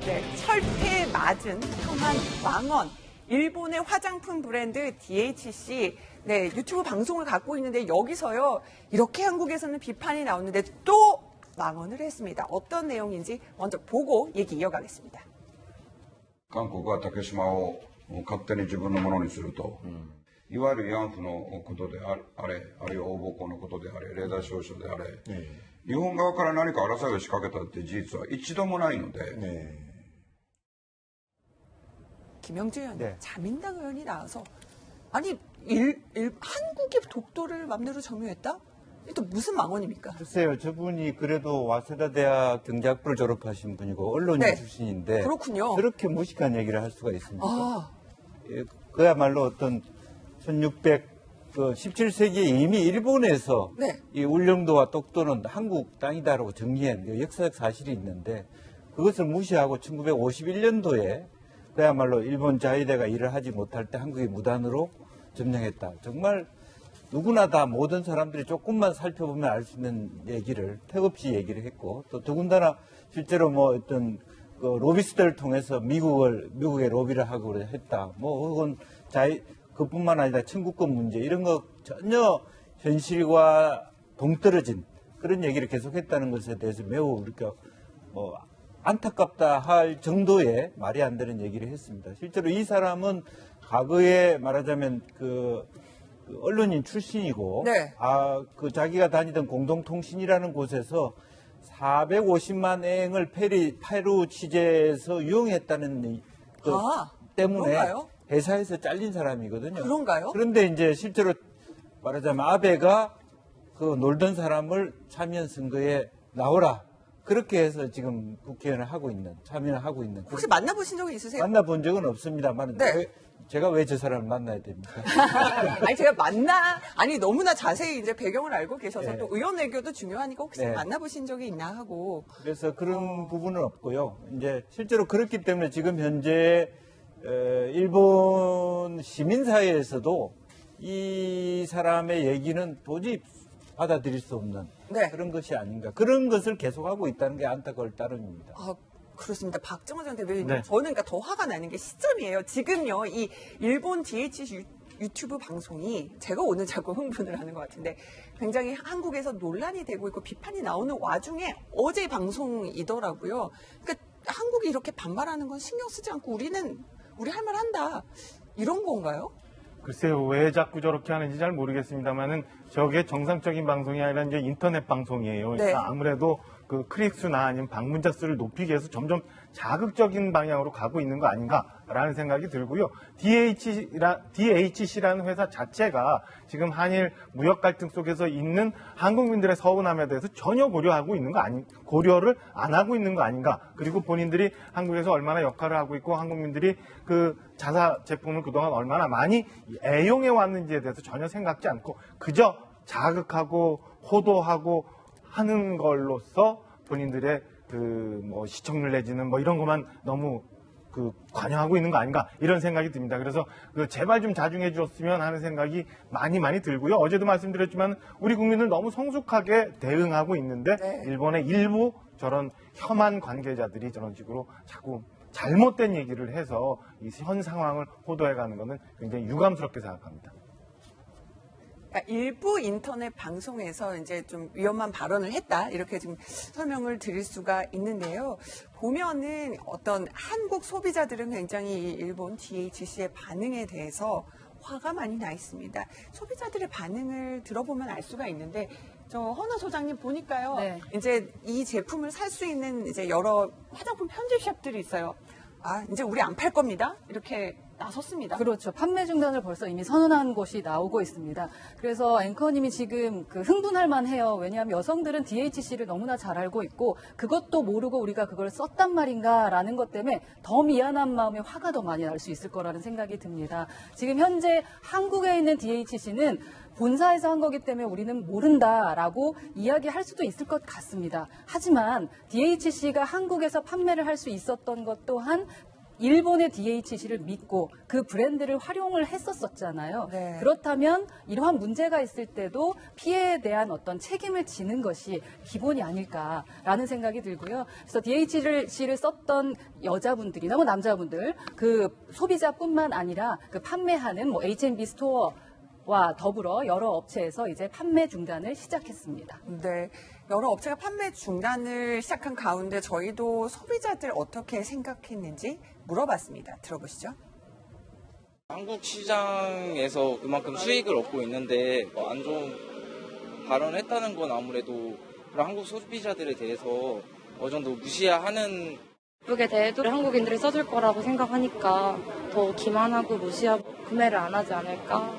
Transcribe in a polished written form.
네, 철폐 맞은 혐한 망언. 일본의 화장품 브랜드 DHC 네, 유튜브 방송을 갖고 있는데 여기서요. 이렇게 한국에서는 비판이 나오는데 또 망언을 했습니다. 어떤 내용인지 먼저 보고 얘기 이어가겠습니다. 韓国は竹島を勝手に自分のものにすると、いわゆる慰安婦のことであれ、あるいは大暴行のことであれ、レーダー照射であれ、日本側から何か争いを仕掛けたって事実は一度もないので、 김영주 의원, 자민당 의원이 나와서 아니 한국의 독도를 맘대로 점유했다? 또 무슨 망언입니까? 글쎄요, 저분이 그래도 와세다 대학 경제학부를 졸업하신 분이고 언론인 네. 출신인데 그렇군요. 그렇게 무식한 얘기를 할 수가 있습니까? 아. 예, 그야말로 어떤 17세기에 이미 일본에서 네. 이 울릉도와 독도는 한국 땅이다라고 정리한 역사적 사실이 있는데 그것을 무시하고 1951년도에 그야말로 일본 자위대가 일을 하지 못할 때 한국이 무단으로 점령했다. 정말 누구나 다 모든 사람들이 조금만 살펴보면 알 수 있는 얘기를 태없이 얘기를 했고 또 더군다나 실제로 뭐 어떤 그 로비스트를 통해서 미국에 로비를 하고 했다. 뭐 혹은 그뿐만 아니라 청구권 문제 이런 거 전혀 현실과 동떨어진 그런 얘기를 계속했다는 것에 대해서 매우 우리가 안타깝다 할 정도의 말이 안 되는 얘기를 했습니다. 실제로 이 사람은 과거에 말하자면 그 언론인 출신이고, 네. 그 자기가 다니던 공동통신이라는 곳에서 450만 eng을 페루 취재에서 유용했다는 때문에 그런가요? 회사에서 잘린 사람이거든요. 그런가요? 그런데 이제 실제로 말하자면 아베가 그 놀던 사람을 참여연 선거에 나오라. 그렇게 해서 지금 국회의원을 참여를 하고 있는. 혹시 만나보신 적이 있으세요? 만나본 적은 없습니다만. 네. 제가 왜 저 사람을 만나야 됩니까? 아니, 제가 너무나 자세히 이제 배경을 알고 계셔서 또 의원 외교도 중요하니까 혹시 만나보신 적이 있나 하고. 그래서 그런 부분은 없고요. 이제 실제로 그렇기 때문에 지금 현재, 일본 시민사회에서도 이 사람의 얘기는 도저히 받아들일 수 없는 그런 것이 아닌가. 그런 것을 계속하고 있다는 게 안타까울 따름입니다. 그렇습니다. 박정호 전 대변인, 저는 그러니까 더 화가 나는 게 시점이에요. 지금요, 이 일본 DHC 유튜브 방송이 제가 오늘 자꾸 흥분을 하는 것 같은데 굉장히 한국에서 논란이 되고 있고 비판이 나오는 와중에 어제 방송이더라고요. 그러니까 한국이 이렇게 반발하는 건 신경 쓰지 않고 우리 할 말 한다. 이런 건가요? 글쎄요, 왜 자꾸 저렇게 하는지 잘 모르겠습니다만은 저게 정상적인 방송이 아니라 이제 인터넷 방송이에요. 그러니까 아무래도 그 클릭수나 아니면 방문자 수를 높이기 위해서 점점 자극적인 방향으로 가고 있는 거 아닌가라는 생각이 들고요. DHC라는 회사 자체가 지금 한일 무역 갈등 속에서 있는 한국민들의 서운함에 대해서 전혀 고려를 안 하고 있는 거 아닌가. 그리고 본인들이 한국에서 얼마나 역할을 하고 있고 한국민들이 그 자사 제품을 그동안 얼마나 많이 애용해 왔는지에 대해서 전혀 생각지 않고 그저 자극하고 호도하고 하는 걸로써 본인들의 시청률 내지는 이런 것만 너무 관여하고 있는 거 아닌가 이런 생각이 듭니다. 그래서 제발 좀 자중해 주었으면 하는 생각이 많이 들고요. 어제도 말씀드렸지만 우리 국민은 너무 성숙하게 대응하고 있는데 일본의 일부 저런 혐한 관계자들이 저런 식으로 자꾸 잘못된 얘기를 해서 이 현 상황을 호도해가는 것은 굉장히 유감스럽게 생각합니다. 일부 인터넷 방송에서 이제 좀 위험한 발언을 했다 이렇게 지금 설명을 드릴 수가 있는데요. 보면은 어떤 한국 소비자들은 굉장히 일본 DHC의 반응에 대해서 화가 많이 나 있습니다. 소비자들의 반응을 들어보면 알 수가 있는데 저 허나 소장님 보니까요. 이제 이 제품을 살 수 있는 이제 여러 화장품 편집샵들이 있어요. 이제 우리 안 팔 겁니다. 이렇게 나섰습니다. 그렇죠. 판매 중단을 벌써 이미 선언한 곳이 나오고 있습니다. 그래서 앵커님이 지금 흥분할 만해요. 왜냐하면 여성들은 DHC를 너무나 잘 알고 있고 그것도 모르고 우리가 그걸 썼단 말인가라는 것 때문에 더 미안한 마음에 화가 더 많이 날 수 있을 거라는 생각이 듭니다. 지금 현재 한국에 있는 DHC는 본사에서 한 거기 때문에 우리는 모른다라고 이야기할 수도 있을 것 같습니다. 하지만 DHC가 한국에서 판매를 할 수 있었던 것 또한 일본의 DHC를 믿고 그 브랜드를 활용을 했었잖아요. 네. 그렇다면 이러한 문제가 있을 때도 피해에 대한 어떤 책임을 지는 것이 기본이 아닐까라는 생각이 들고요. 그래서 DHC를 썼던 여자분들이나 뭐 남자분들, 그 소비자뿐만 아니라 그 판매하는 뭐 H&B 스토어와 더불어 여러 업체에서 이제 판매 중단을 시작했습니다. 네. 여러 업체가 판매 중단을 시작한 가운데 저희도 소비자들 어떻게 생각했는지 물어봤습니다. 들어보시죠. 한국 시장에서 그만큼 수익을 얻고 있는데 뭐 안 좋은 발언을 했다는 건 아무래도 그런 한국 소비자들에 대해서 어느 정도 무시하는 예쁘게 대해도 한국인들이 써줄 거라고 생각하니까 더 기만하고 무시하고 구매를 안 하지 않을까